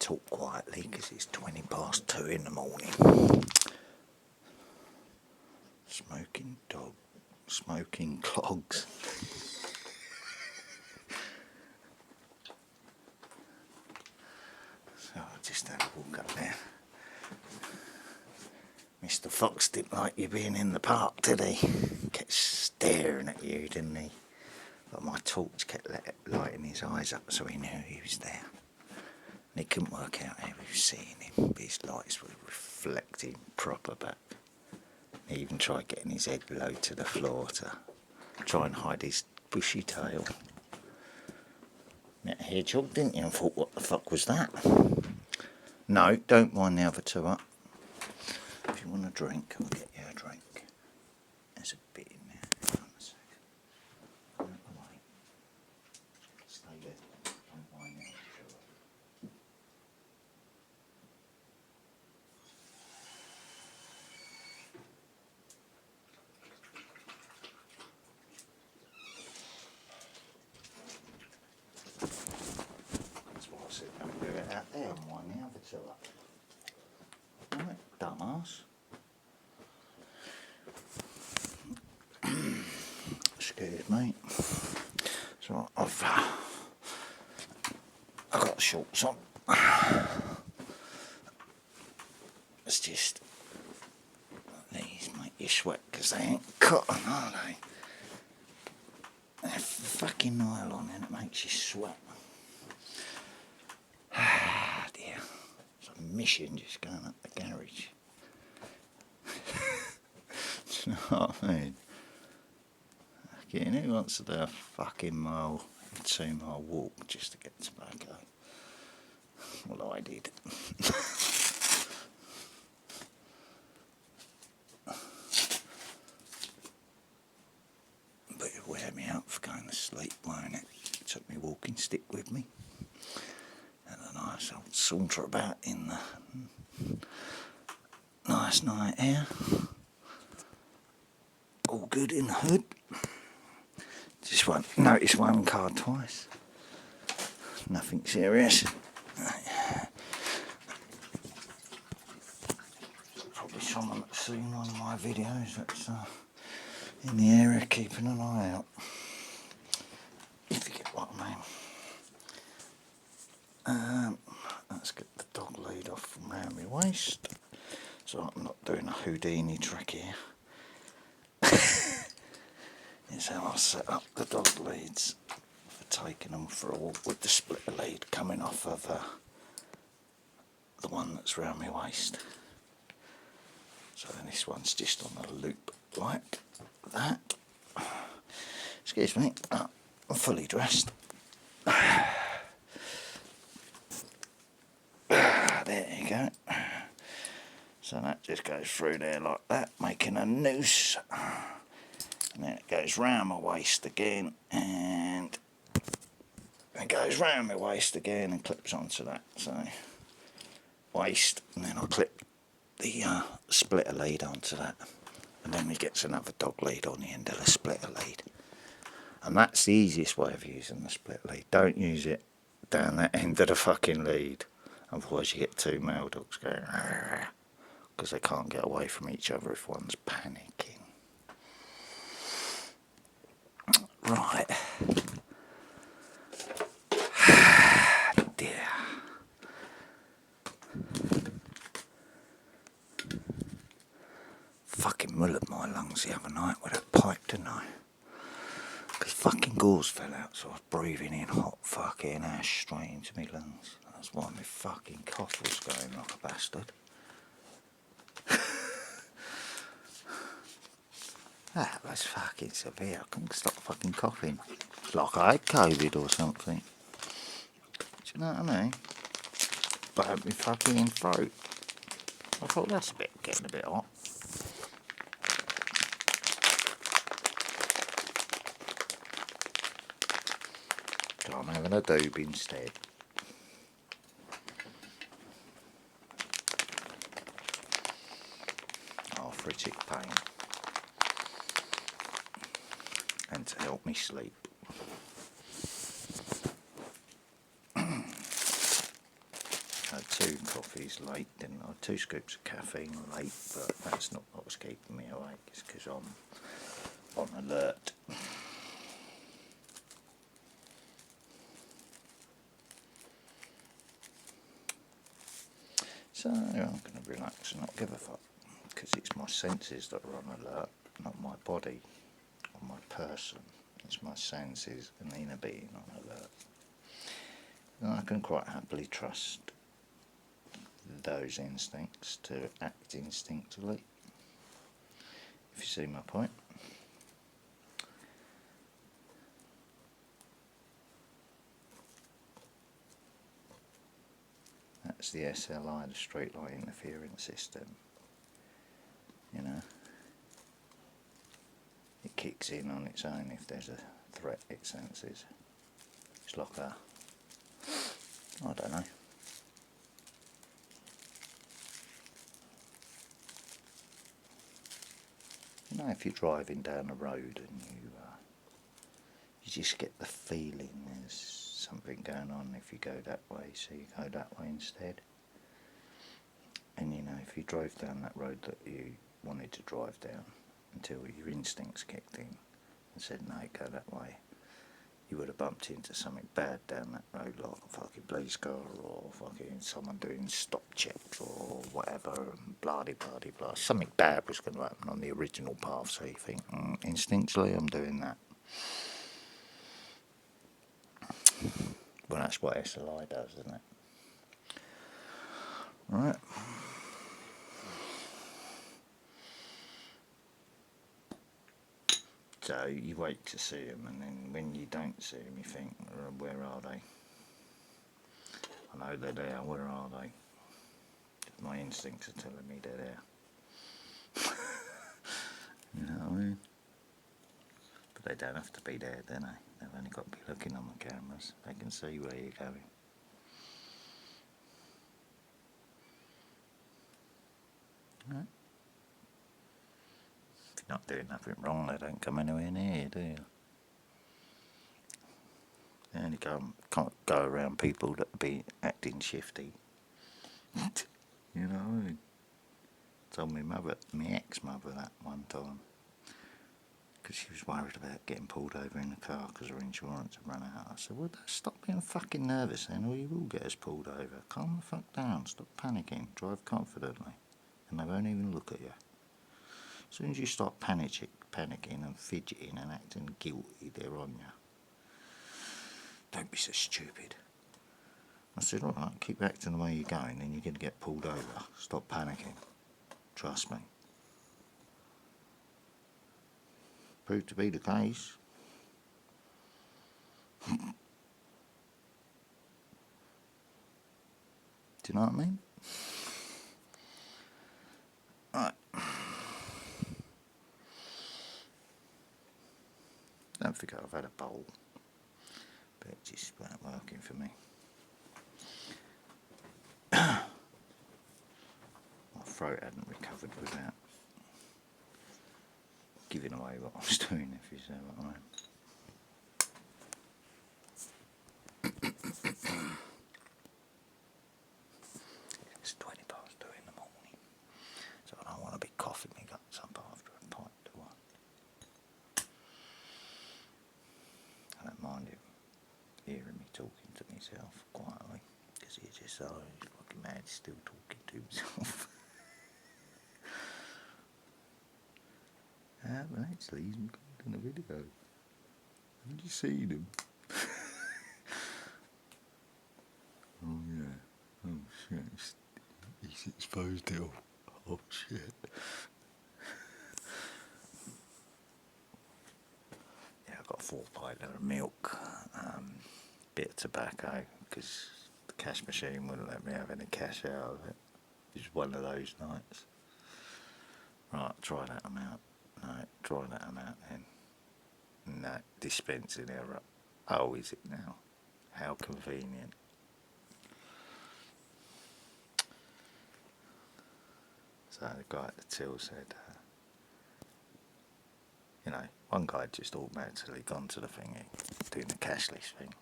talk quietly because it's 2:20 in the morning. Smoking dog, smoking clogs. So I just had a walk up there. Mr. Fox didn't like you being in the park, did he? Kept staring at you, didn't he? But my torch kept lighting his eyes up so he knew he was there. And he couldn't work out how he was seeing him, but his lights were reflecting proper back. He even tried getting his head low to the floor to try and hide his bushy tail. Met a hedgehog, didn't you? And thought, what the fuck was that? No, don't wind the other two up. If you want a drink, I'll get you a drink. There's a bit in there. Hang on a second. Come out the way. Stay there. Don't wind the other two up. That's what I said. Don't do it out there and wind the other two up. Right, dumbass. Excuse me. So I've got shorts on. It's just these make you sweat because they ain't cotton, are they? They're fucking nylon and it makes you sweat. Ah dear. It's a mission just going up the garage. Do you know what I mean? Fucking who wants to do a fucking 2-mile walk just to get tobacco? Well, I did. But it'll wear me out for going to sleep, won't it? Took my walking stick with me. And a nice old saunter about in the nice night air. All good in the hood. Just notice one car twice. Nothing serious. Probably someone that's seen one of my videos that's in the area keeping an eye out. If you get what I mean. Let's get the dog lead off from around my waist. So I'm not doing a Houdini trick here. Is how I set up the dog leads for taking them for a walk with the splitter lead coming off of the one that's round my waist. So then this one's just on a loop like that. Excuse me, I'm fully dressed. There you go. So that just goes through there like that, making a noose. And then it goes round my waist again, and it goes round my waist again and clips onto that. So waist, and then I'll clip the splitter lead onto that, and then we get another dog lead on the end of the splitter lead. And that's the easiest way of using the split lead. Don't use it down that end of the fucking lead, otherwise you get two male dogs going because they can't get away from each other if one's panicking. Right. Dear. Fucking mullered my lungs the other night with that pipe, didn't I? Because fucking gauze fell out, so I was breathing in hot fucking ash straight into my lungs. That's why my fucking cough was going like a bastard. That was fucking severe. I couldn't stop fucking coughing. It's like I had COVID or something. Do you know what I mean? Burnt my fucking throat. I thought that's getting a bit hot. So I'm having a doob instead. Arthritic pain. And to help me sleep. had 2 coffees late, didn't I? 2 scoops of caffeine late, but that's not what's keeping me awake. It's because I'm on alert. So I'm going to relax and not give a fuck, because it's my senses that are on alert, not my body or my person. It's my senses and inner being on alert. And I can quite happily trust those instincts to act instinctively, if you see my point. That's the SLI, the street light interference system. You know, it kicks in on its own if there's a threat it senses. It's like a, I don't know. You know, if you're driving down a road and you just get the feeling there's something going on if you go that way, so you go that way instead. And you know, if you drove down that road that you wanted to drive down until your instincts kicked in and said, no, go that way, you would have bumped into something bad down that road, like a fucking police car or fucking someone doing stop checks or whatever, and blah de blah de blah. Something bad was going to happen on the original path, so you think, instinctually I'm doing that. Well, that's what SLI does, isn't it? Right. So you wait to see them, and then when you don't see them, you think, where are they? I know they're there, where are they? My instincts are telling me they're there. You know what I mean? But they don't have to be there, do they? They've only got to be looking on the cameras. They can see where you're going. Right. If you're not doing nothing wrong, they don't come anywhere near you, do you? They only can't go around people that be acting shifty. You know what I mean? Told my ex-mother that one time, because she was worried about getting pulled over in the car because her insurance had run out. I said, well, stop being fucking nervous then, or you will get us pulled over. Calm the fuck down, stop panicking, drive confidently, and they won't even look at you. As soon as you start panicking and fidgeting and acting guilty, they're on you. Don't be so stupid. I said, all right, keep acting the way you're going, then you're going to get pulled over. Stop panicking. Trust me. Proved to be the case. Do you know what I mean? Right. Don't forget I've had a bowl, but it just wasn't working for me. My throat hadn't recovered without giving away what I was doing, if you see what I mean. It's 20 past 2 in the morning, so I don't want to be coughing my guts up after a pint, do I? I don't mind him hearing me talking to myself quietly, because he's just so fucking mad, still talking to himself. Well, actually, he's recording a video. Have you seen him? Oh, yeah. Oh, shit. He's exposed it all. Oh, shit. Yeah, I got 4 pints of milk, bit of tobacco, because the cash machine wouldn't let me have any cash out of it. It was one of those nights. Right, try that amount. No, try that amount then. No, dispensing error. Oh, is it now? How convenient. So the guy at the till said, you know, one guy just automatically gone to the thingy, doing the cashless thing.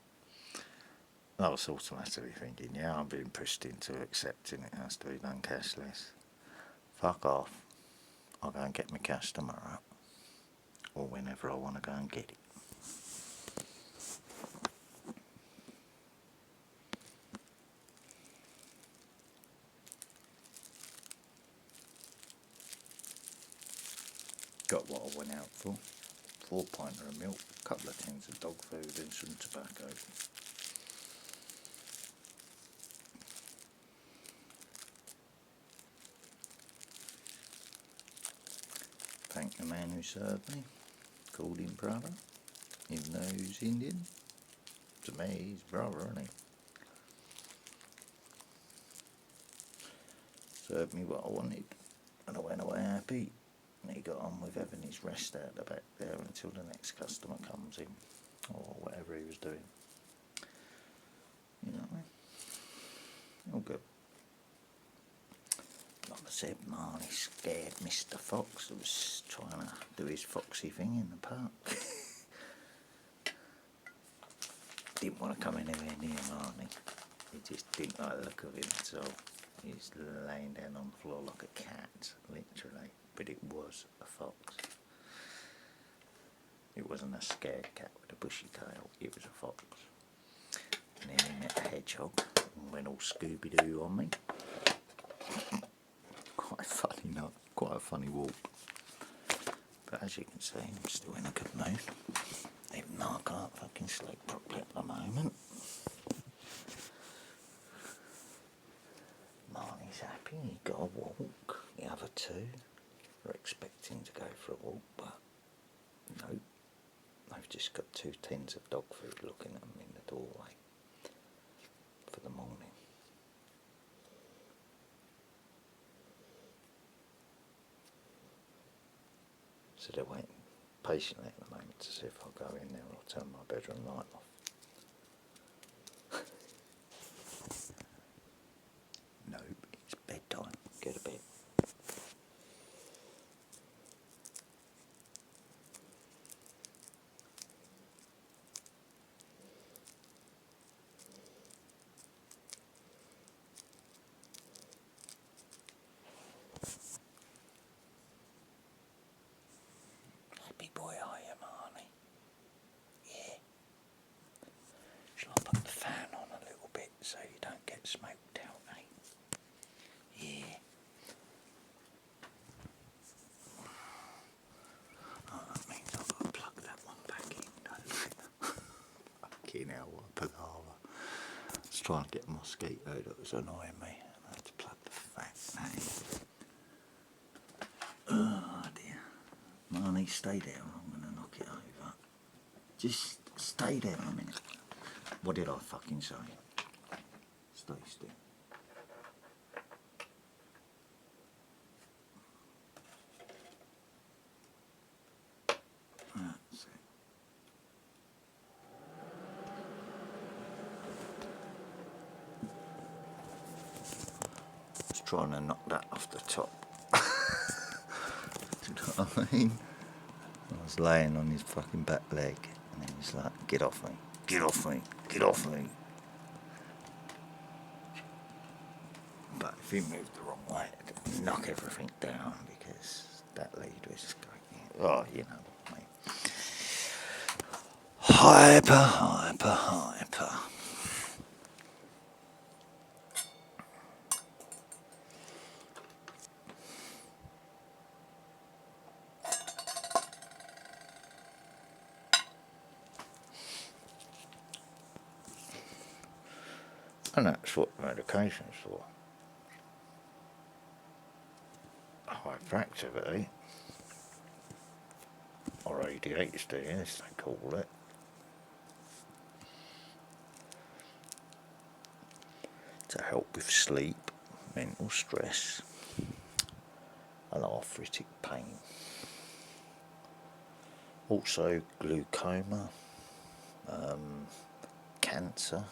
I was automatically thinking, yeah, I'm being pushed into accepting it has to be done cashless. Fuck off. I'll go and get my cash tomorrow. Or whenever I want to go and get it. Got what I went out for. 4 pinter of milk, a couple of tins of dog food and some tobacco. Thank the man who served me. Called him brother. Even though he's Indian. To me, he's brother, isn't he? Served me what I wanted. And I went away happy. And he got on with having his rest out the back there until the next customer comes in. Or whatever he was doing. You know what I mean? All good. Like I said, Marnie scared Mr. Fox, who was trying to do his foxy thing in the park. Didn't want to come anywhere near Marnie. He just didn't like the look of him, so he's laying down on the floor like a cat, literally. But it was a fox. It wasn't a scared cat with a bushy tail, it was a fox. And then he met a hedgehog and went all Scooby-Doo on me. Quite funny, not quite a funny walk. But as you can see, I'm still in a good mood. Even though I can't fucking sleep properly at the moment. Marnie's happy, he got a walk. The other two are expecting to go for a walk, but no. They've just got 2 tins of dog food looking at them in the doorway for the morning. So they're waiting patiently at the moment to see if I'll go in there or turn my bedroom light off. Nope, it's bedtime. Go to bed. Happy boy, are you, Marnie? Yeah. Shall I put the fan on a little bit so you don't get smoked out, eh? Yeah. Oh, that means I've got to plug that one back in, don't I? Fucking hell, what a palaver. I was trying to get a mosquito that was annoying me. I had to plug the fan in. Oh dear. Marnie, stay there. I'm going to knock it over. Just stay there a minute. What did I fucking say? Stay still. That's it. I was trying to knock that off the top. Do you know what I mean? I was laying on his fucking back leg and he was like, get off me, get off me, get off me. But if he moved the wrong way, it'd knock everything down because that lead was going, oh, you know what I mean. Hyper, hyper, hyper. And that's what medication's for. Hyperactivity, or ADHD as they call it. To help with sleep, mental stress, and arthritic pain. Also glaucoma, cancer,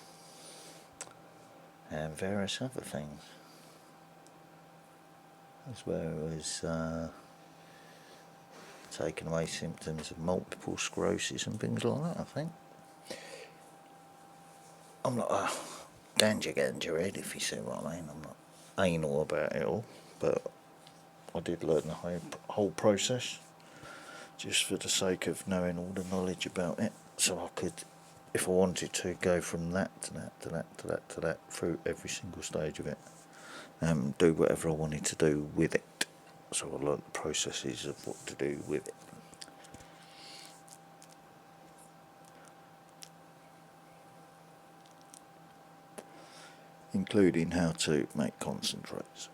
and various other things. As well as taking away symptoms of multiple sclerosis and things like that, I think. I'm not a ganja head, if you see what I mean. I'm not anal about it all, but I did learn the whole process just for the sake of knowing all the knowledge about it, so I could, if I wanted to, go from that to that to that to that to that through every single stage of it, and do whatever I wanted to do with it. So I learnt the processes of what to do with it. Including how to make concentrates.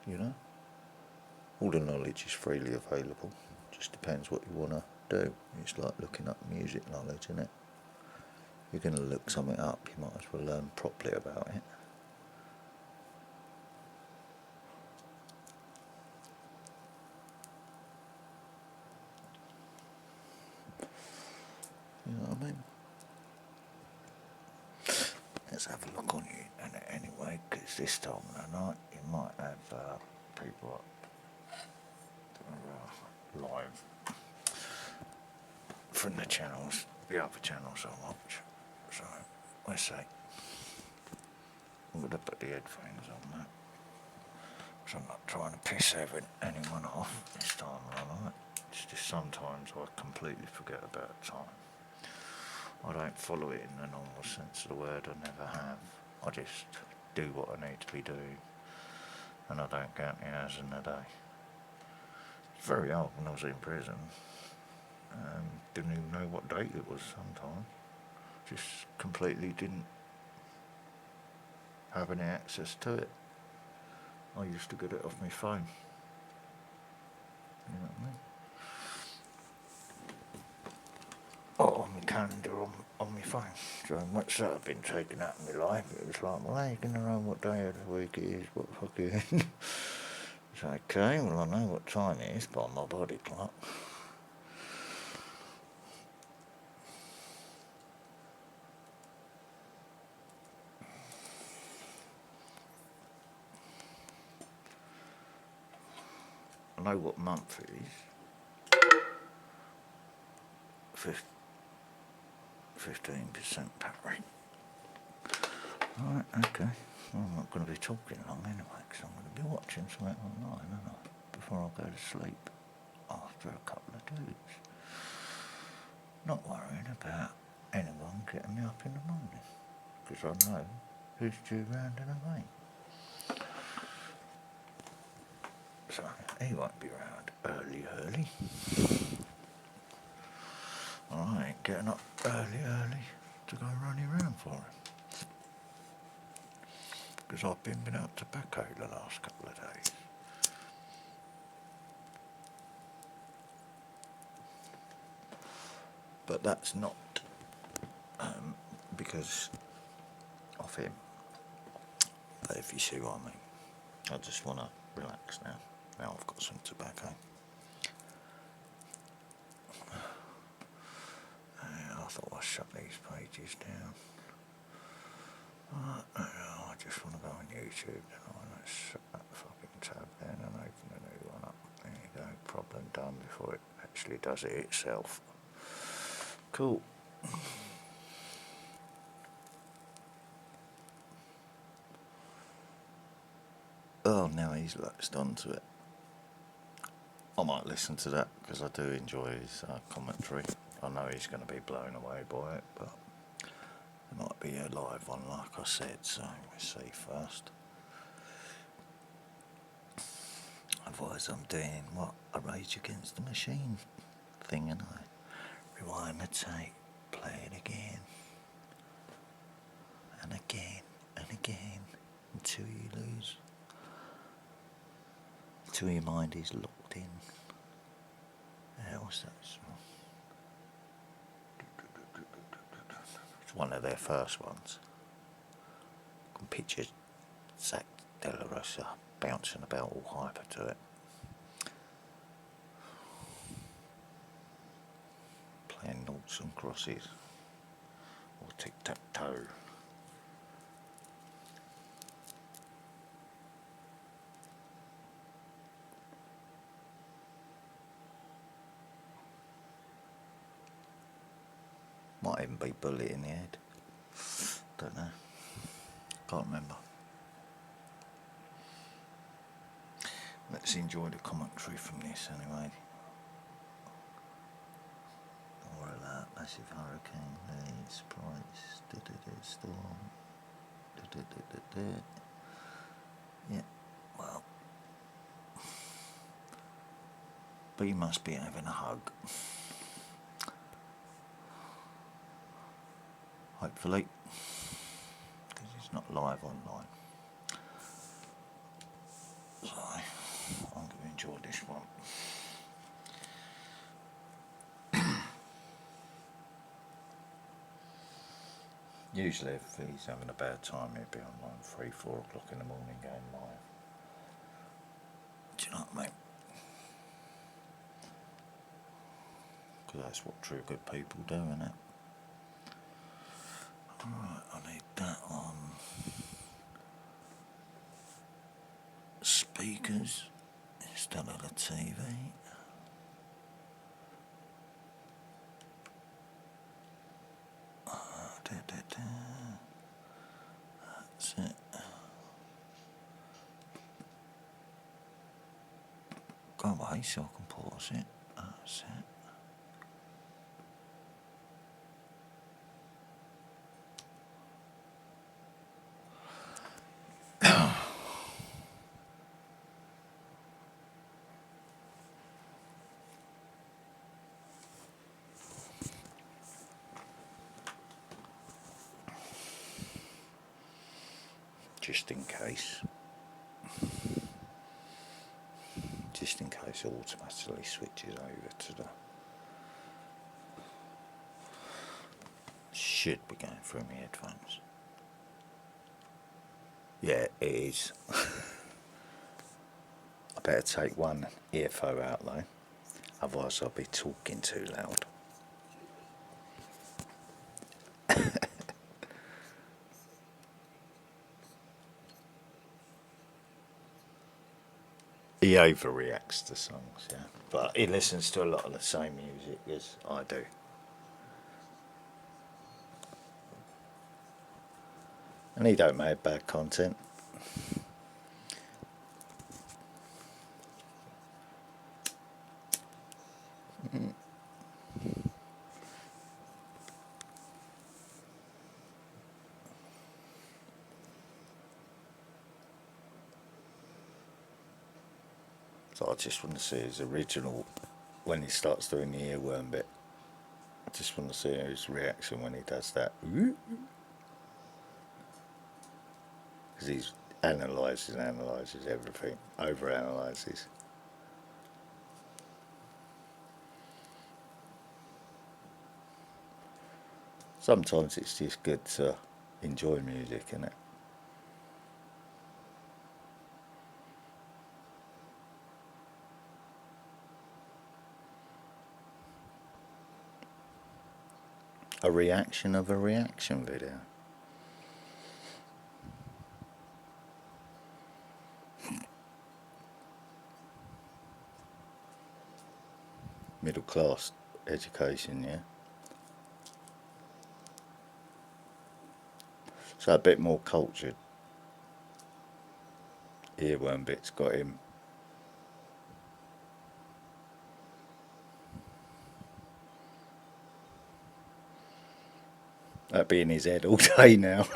You know? All the knowledge is freely available. Just depends what you want to do. It's like looking up music knowledge, isn't it? If you're going to look something up, you might as well learn properly about it. You know what I mean? Let's have a look on you anyway, because this time of the night you might have people live from the channels, the other channels I watch. So let's see. I'm going to put the headphones on that, so I'm not trying to piss anyone off this time of the night. It's just sometimes I completely forget about time. I don't follow it in the normal sense of the word, I never have. I just do what I need to be doing, and I don't count the hours in the day. It's very old when I was in prison. Didn't even know what date it was sometimes. Just completely didn't have any access to it. I used to get it off my phone. You know what I mean? Or on my calendar on my phone. So much that I've been taken out of my life, it was like, well, how are you going to know what day of the week it is, what fucking... It's okay, well I know what time it is by my body clock. I know what month it is. 15% battery. Alright, okay. Well, I'm not going to be talking long anyway, because I'm going to be watching something online, aren't I? Before I go to sleep, after a couple of days. Not worrying about anyone getting me up in the morning, because I know who's due round and away. So, he won't be round early. I ain't getting up early to go running around for him. Because I've been out tobacco the last couple of days. But that's not because of him. But if you see what I mean. I just want to relax now. Now I've got some tobacco. I thought I'd shut these pages down. I just want to go on YouTube now. Let's shut that fucking tab down and open a new one up. There you go. Problem done before it actually does it itself. Cool. Oh, now he's latched onto it. I might listen to that because I do enjoy his commentary. I know he's going to be blown away by it, but it might be a live one, like I said, so we'll see first. Otherwise, I'm doing what? A Rage Against the Machine thing, and I rewind the tape, play it again, and again, and again, until you lose. Until your mind is locked in. What's that song? It's one of their first ones. I can picture Zach De La Rosa bouncing about all hyper to it. Playing noughts and crosses. Or tic-tac-toe. him be bullet in the head. Don't know. Can't remember. Let's enjoy the commentary from this anyway. All alert, massive hurricane, leads, price, storm. Yeah, well, B must be having a hug. Hopefully, because he's not live online. So, I'm going to enjoy this one. Usually if he's having a bad time, he'd be online 3, 4 o'clock in the morning going live. Do you know what I mean? Because that's what true good people do, isn't it? Alright, I need that on speakers instead of the TV. That's it. Go away so I can pause it. That's it. Just in case. Just in case it automatically switches over to the... Should be going through my headphones. Yeah, it is. I better take one earphone out though, otherwise I'll be talking too loud. He overreacts to songs, yeah. But he listens to a lot of the same music as I do. And he don't make bad content. So I just want to see his original, when he starts doing the earworm bit. I just want to see his reaction when he does that. Because he analyses everything, overanalyses. Sometimes it's just good to enjoy music, isn't it? A reaction of a reaction video. Middle class education, yeah. So a bit more cultured. Earworm bit's got him. That'd be in his head all day now.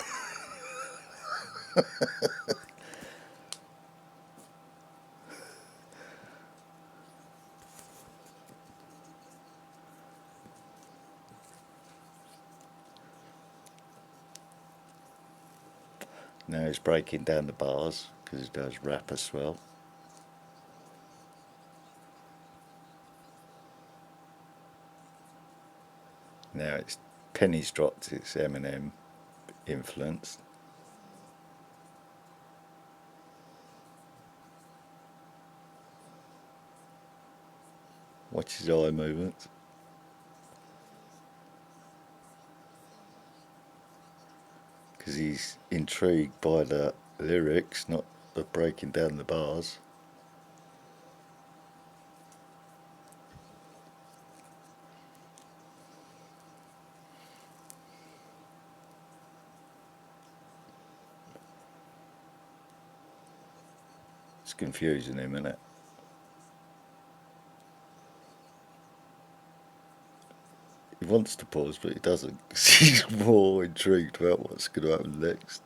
Now he's breaking down the bars because he does rap as well. Now it's pennies dropped, it's Eminem influenced. Watch his eye movements. Because he's intrigued by the lyrics, not the breaking down the bars. It's confusing him, isn't it? He wants to pause, but he doesn't, because he's more intrigued about what's going to happen next.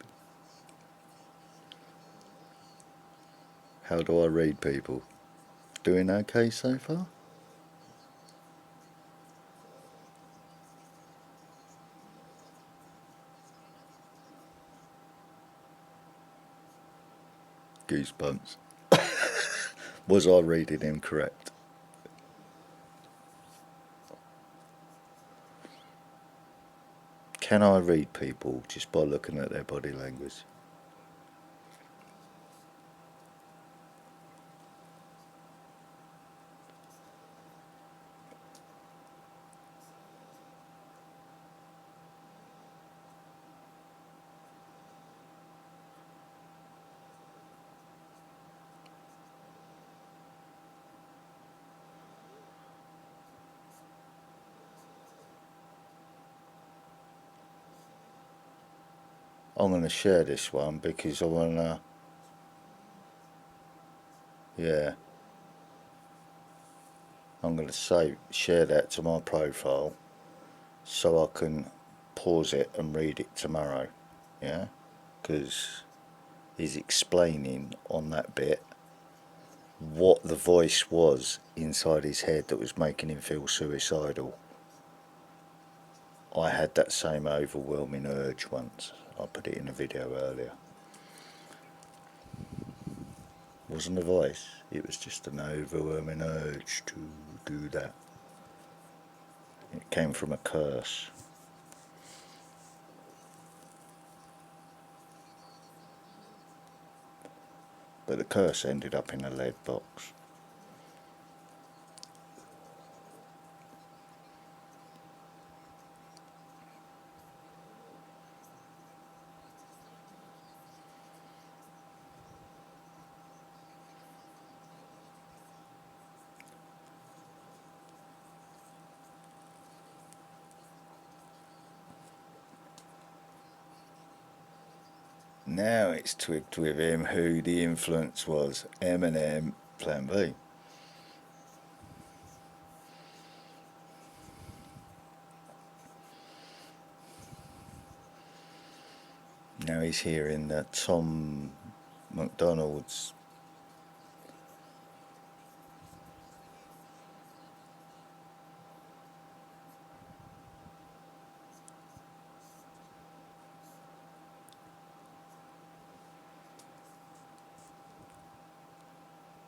How do I read people? Doing okay so far? Goosebumps. Was I reading him correct? Can I read people just by looking at their body language? I'm going to share this one because I want to, yeah, I'm going to share that to my profile so I can pause it and read it tomorrow, yeah, because he's explaining on that bit what the voice was inside his head that was making him feel suicidal. I had that same overwhelming urge once. I put it in a video earlier. It wasn't a voice, it was just an overwhelming urge to do that. It came from a curse. But the curse ended up in a lead box. Now it's twigged with him who the influence was. Eminem, Plan B. Now he's hearing that Tom McDonald's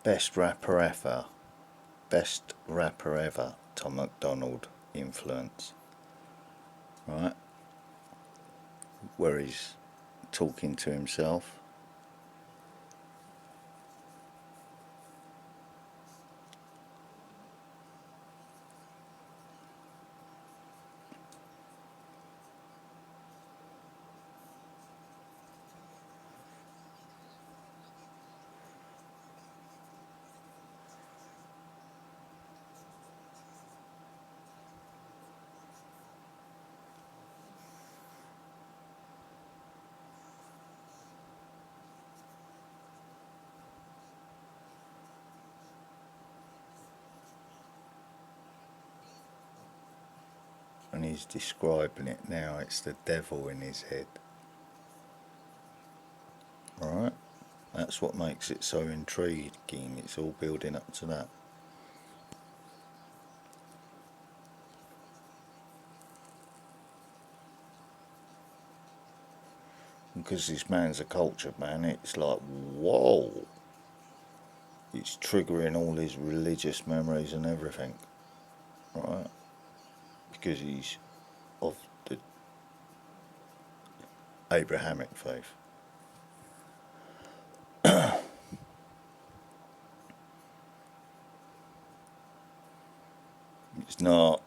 best rapper ever, Tom McDonald influence, right? Where he's talking to himself. And he's describing it now, it's the devil in his head. Right? That's what makes it so intriguing, it's all building up to that. Because this man's a cultured man, it's like, whoa! It's triggering all his religious memories and everything, right? Because he's of the Abrahamic faith. It's not.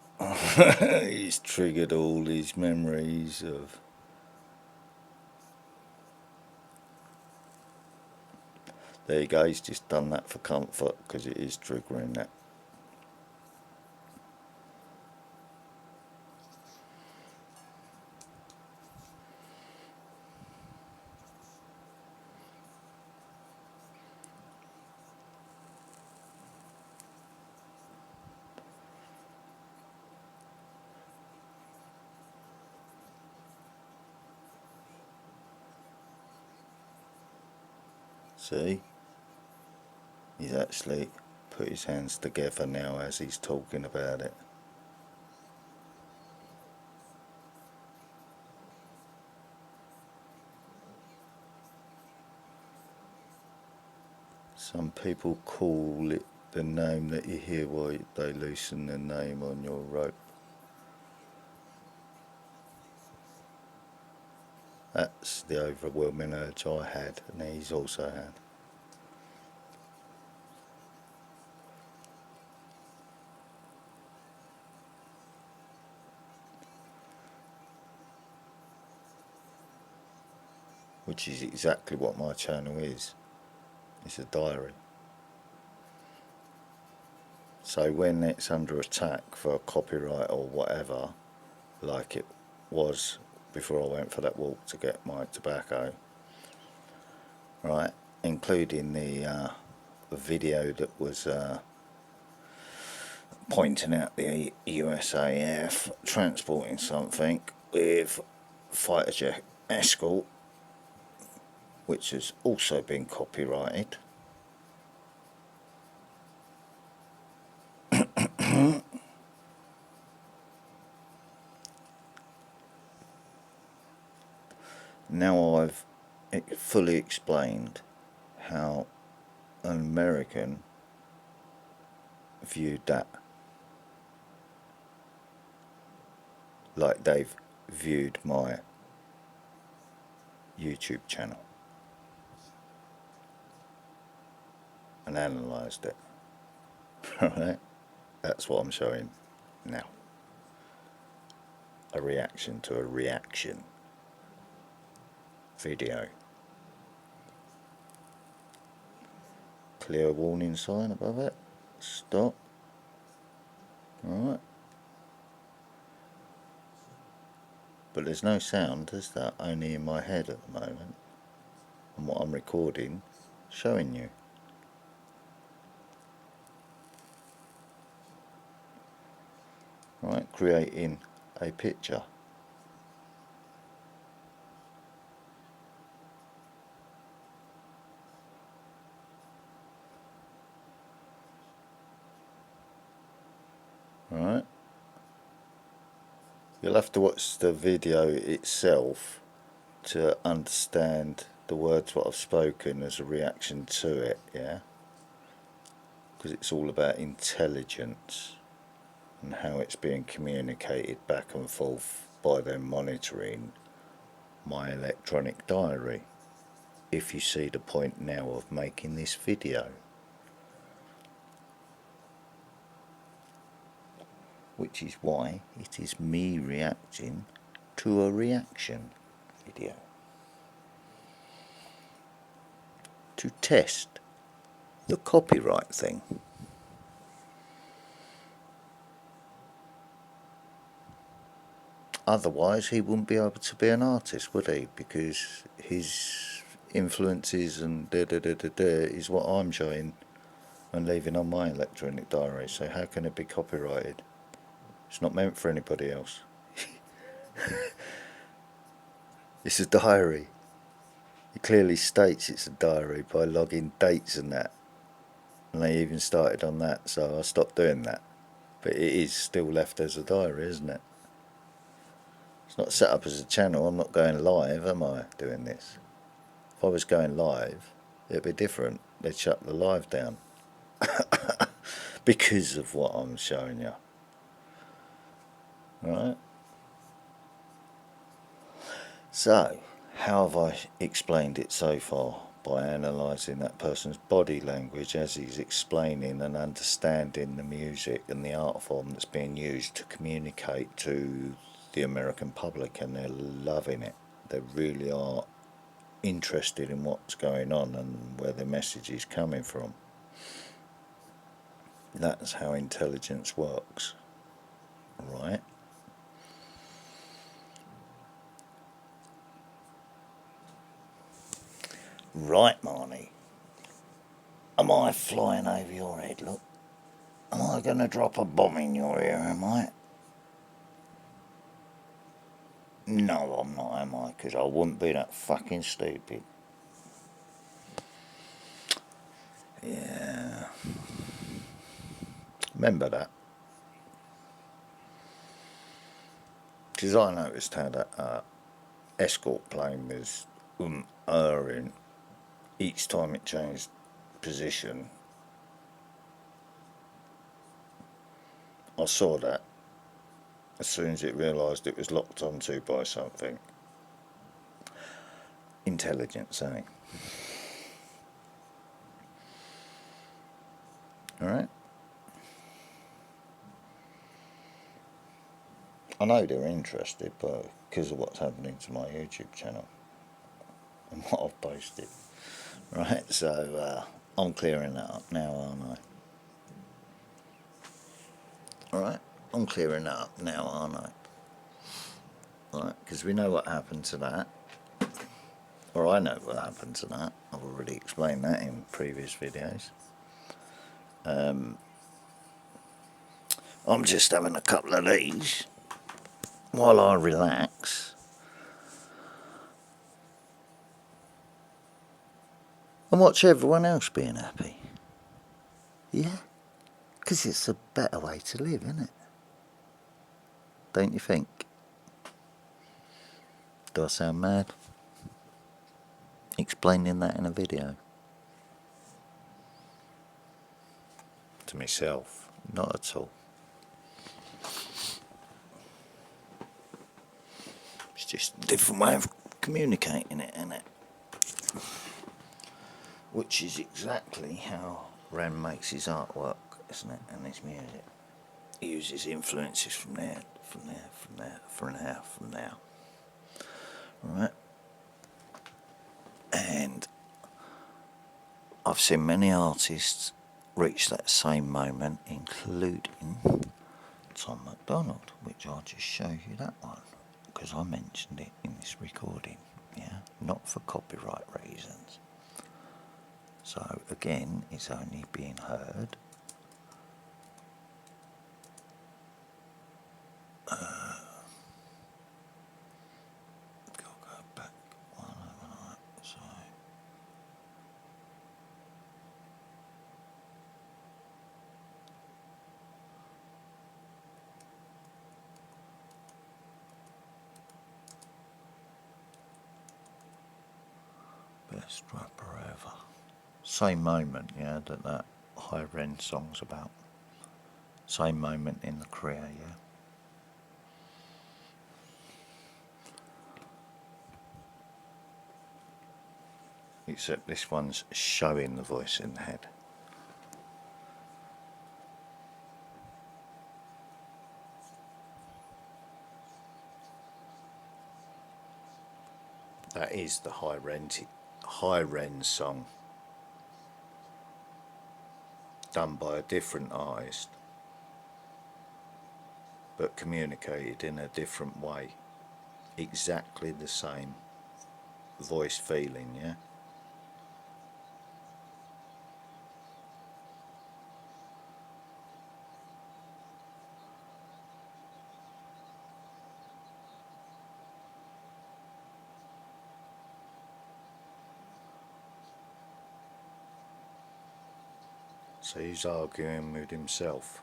He's triggered all his memories of. There you go, he's just done that for comfort because it is triggering that. See? He's actually put his hands together now as he's talking about it. Some people call it the name that you hear while they loosen the name on your rope. That's the overwhelming urge I had, and he's also had. Which is exactly what my channel is. It's a diary. So when it's under attack for copyright or whatever, like it was before I went for that walk to get my tobacco, right, including the video that was pointing out the USAF transporting something with fighter jet escort, which has also been copyrighted. Now I've fully explained how an American viewed that, like they've viewed my YouTube channel and analysed it. Right? That's what I'm showing now. A reaction to a reaction video. Clear warning sign above it. Stop. Alright. But there's no sound, is there? Only in my head at the moment. And what I'm recording, showing you. Right, creating a picture. Right. You'll have to watch the video itself to understand the words what I've spoken as a reaction to it, yeah? Because it's all about intelligence and how it's being communicated back and forth by them monitoring my electronic diary. If you see the point now of making this video, which is why it is me reacting to a reaction video to test the copyright thing. Otherwise he wouldn't be able to be an artist, would he? Because his influences and is what I'm showing and leaving on my electronic diary. So how can it be copyrighted? It's not meant for anybody else. It's a diary. It clearly states it's a diary by logging dates and that. And they even started on that, so I stopped doing that. But it is still left as a diary, isn't it? It's not set up as a channel. I'm not going live, am I, doing this? If I was going live, it'd be different. They'd shut the live down. Because of what I'm showing you. Right? So, how have I explained it so far? By analysing that person's body language as he's explaining and understanding the music and the art form that's being used to communicate to the American public, and they're loving it. They really are interested in what's going on and where the message is coming from. That's how intelligence works, right? Right, Marnie. Am I flying over your head, look? Am I going to drop a bomb in your ear, am I? No, I'm not, am I? Because I wouldn't be that fucking stupid. Remember that? Because I noticed how that escort plane was erring each time it changed position. I saw that as soon as it realised it was locked onto by something. Intelligence, eh? Alright? I know they're interested, but because of what's happening to my YouTube channel and what I've posted. Right, so I'm clearing that up now, aren't I? Alright, I'm clearing that up now, aren't I? Right, because we know what happened to that. Or I know what happened to that. I've already explained that in previous videos. I'm just having a couple of these while I relax. And watch everyone else being happy. Yeah? Because it's a better way to live, isn't it? Don't you think? Do I sound mad? Explaining that in a video. To myself, not at all. It's just a different way of communicating it, isn't it? Which is exactly how Ren makes his artwork, isn't it, and his music. He uses influences from there, from there, from there, from there, from there. Right? And I've seen many artists reach that same moment, including Tom McDonald, which I'll just show you that one, because I mentioned it in this recording, yeah? Not for copyright reasons. So again, it's only being heard. Go back one overnight, so best rapper ever. Same moment, yeah, that High Ren song's about. Same moment in the career, yeah. Except this one's showing the voice in the head. That is the High Ren song, done by a different artist, but communicated in a different way. Exactly the same voice feeling, yeah. So he's arguing with himself.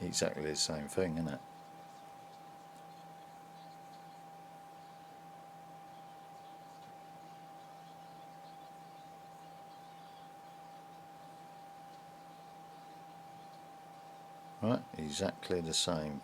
Exactly the same thing, isn't it? Right, exactly the same.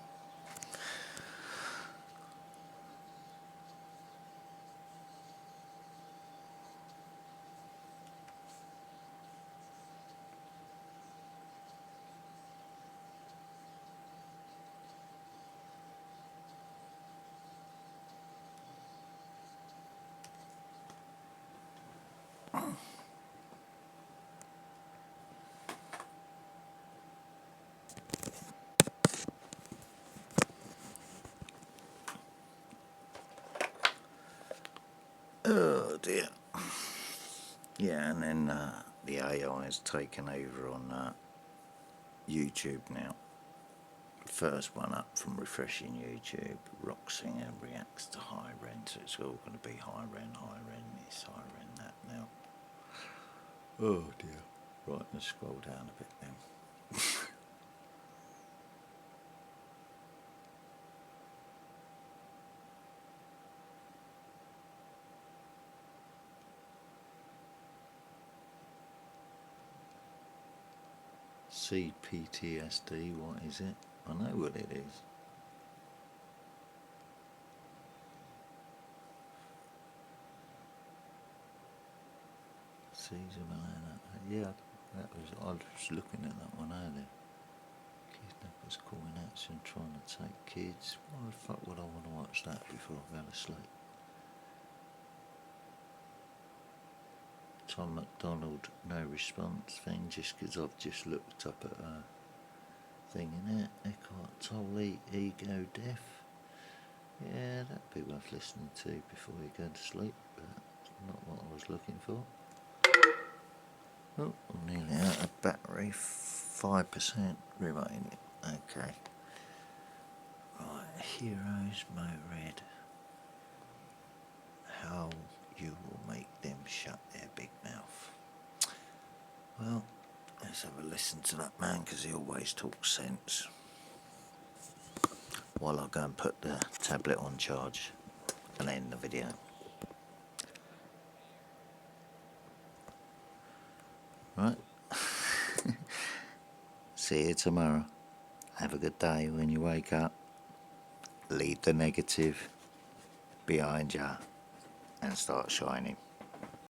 Oh dear. Yeah, and then the AI has taken over on YouTube now. First one up from refreshing YouTube. Rock singer reacts to high rent. So it's all going to be high rent, this, high rent, that now. Oh dear. Right, let's scroll down a bit then. CPTSD, what is it? I know what it is. Caesar Milano. Yeah, I was looking at that one earlier. Kidnappers calling action, trying to take kids. Why the fuck would I want to watch that before I go to sleep? Tom McDonald, no response thing, just because I've just looked up at a thing in it. Eckhart Tolle, Ego Death. Yeah, that'd be worth listening to before you go to sleep, but not what I was looking for. Oh, I'm nearly out of battery, 5% remaining. Okay. Right, Heroes Motorhead. How you will make them shut their big mouth. Well, let's have a listen to that man, because he always talks sense. While I go and put the tablet on charge and end the video. Right. See you tomorrow. Have a good day when you wake up. Leave the negative behind you and start shining.